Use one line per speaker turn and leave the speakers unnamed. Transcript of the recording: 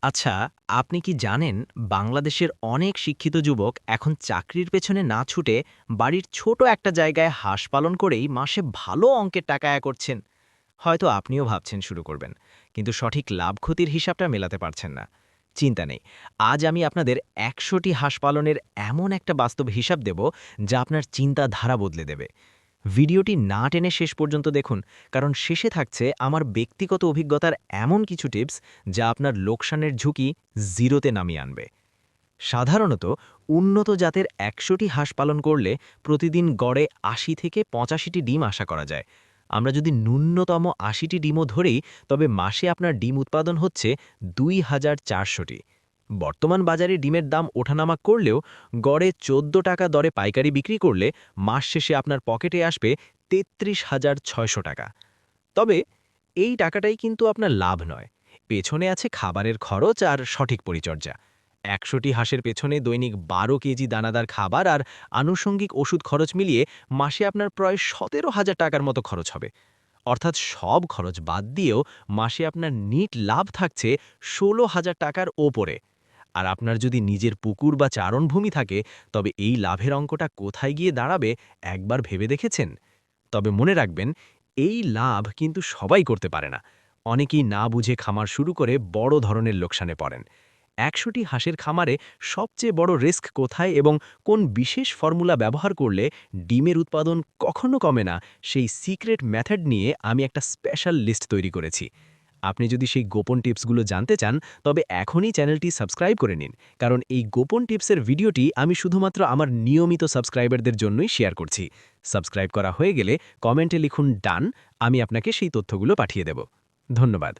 আচ্ছা, আপনি কি জানেন বাংলাদেশের অনেক শিক্ষিত যুবক এখন চাকরির পেছনে না ছুটে বাড়ির ছোট একটা জায়গায় হাঁস পালন করেই মাসে ভালো অঙ্কের টাকা আয় করছেন? হয়তো আপনিও ভাবছেন শুরু করবেন, কিন্তু সঠিক লাভ ক্ষতির হিসাবটা মেলাতে পারছেন না। চিন্তা নেই, আজ আমি আপনাদের ১০০টি হাঁস পালনের এমন একটা বাস্তব হিসাব দেব যা আপনার চিন্তাধারা বদলে দেবে। ভিডিওটি না টেনে শেষ পর্যন্ত দেখুন, কারণ শেষে থাকছে আমার ব্যক্তিগত অভিজ্ঞতার এমন কিছু টিপস যা আপনার লোকসানের ঝুঁকি জিরোতে নামিয়ে আনবে। সাধারণত উন্নত জাতের ১০০টি হাঁস পালন করলে প্রতিদিন গড়ে ৮০ থেকে ৮৫টি ডিম আশা করা যায়। আমরা যদি ন্যূনতম ৮০টি ডিমও ধরেই, তবে মাসে আপনার ডিম উৎপাদন হচ্ছে ২,৪০০টি। বর্তমান বাজারে ডিমের দাম ওঠানামা করলেও গড়ে ১৪ টাকা দরে পাইকারি বিক্রি করলে মাস শেষে আপনার পকেটে আসবে ৩৩,৬০০ টাকা। তবে এই টাকাটাই কিন্তু আপনার লাভ নয়। পেছনে আছে খাবারের খরচ আর সঠিক পরিচর্যা। ১০০টি হাঁসের পেছনে দৈনিক ১২ কেজি দানাদার খাবার আর আনুষঙ্গিক ওষুধ খরচ মিলিয়ে মাসে আপনার প্রায় ১৭,০০০ টাকার মতো খরচ হবে। অর্থাৎ সব খরচ বাদ দিয়েও মাসে আপনার নিট লাভ থাকছে ১৬,০০০ টাকার ওপরে। আর আপনার যদি নিজের পুকুর বা চারণভূমি থাকে, তবে এই লাভের অঙ্কটা কোথায় গিয়ে দাঁড়াবে একবার ভেবে দেখেছেন? তবে মনে রাখবেন, এই লাভ কিন্তু সবাই করতে পারে না। অনেকেই না বুঝে খামার শুরু করে বড় ধরনের লোকসানে পড়েন। ১০০টি হাঁসের খামারে সবচেয়ে বড় রিস্ক কোথায় এবং কোন বিশেষ ফর্মুলা ব্যবহার করলে ডিমের উৎপাদন কখনো কমে না, সেই সিক্রেট মেথড নিয়ে আমি একটা স্পেশাল লিস্ট তৈরি করেছি। আপনি যদি সেই গোপন টিপসগুলো জানতে চান, তবে এখনই চ্যানেলটি সাবস্ক্রাইব করে নিন, কারণ এই গোপন টিপসের ভিডিওটি আমি শুধুমাত্র আমার নিয়মিত সাবস্ক্রাইবারদের জন্যই শেয়ার করছি। সাবস্ক্রাইব করা হয়ে গেলে কমেন্টে লিখুন ডান, আমি আপনাকে সেই তথ্যগুলো পাঠিয়ে দেব। ধন্যবাদ।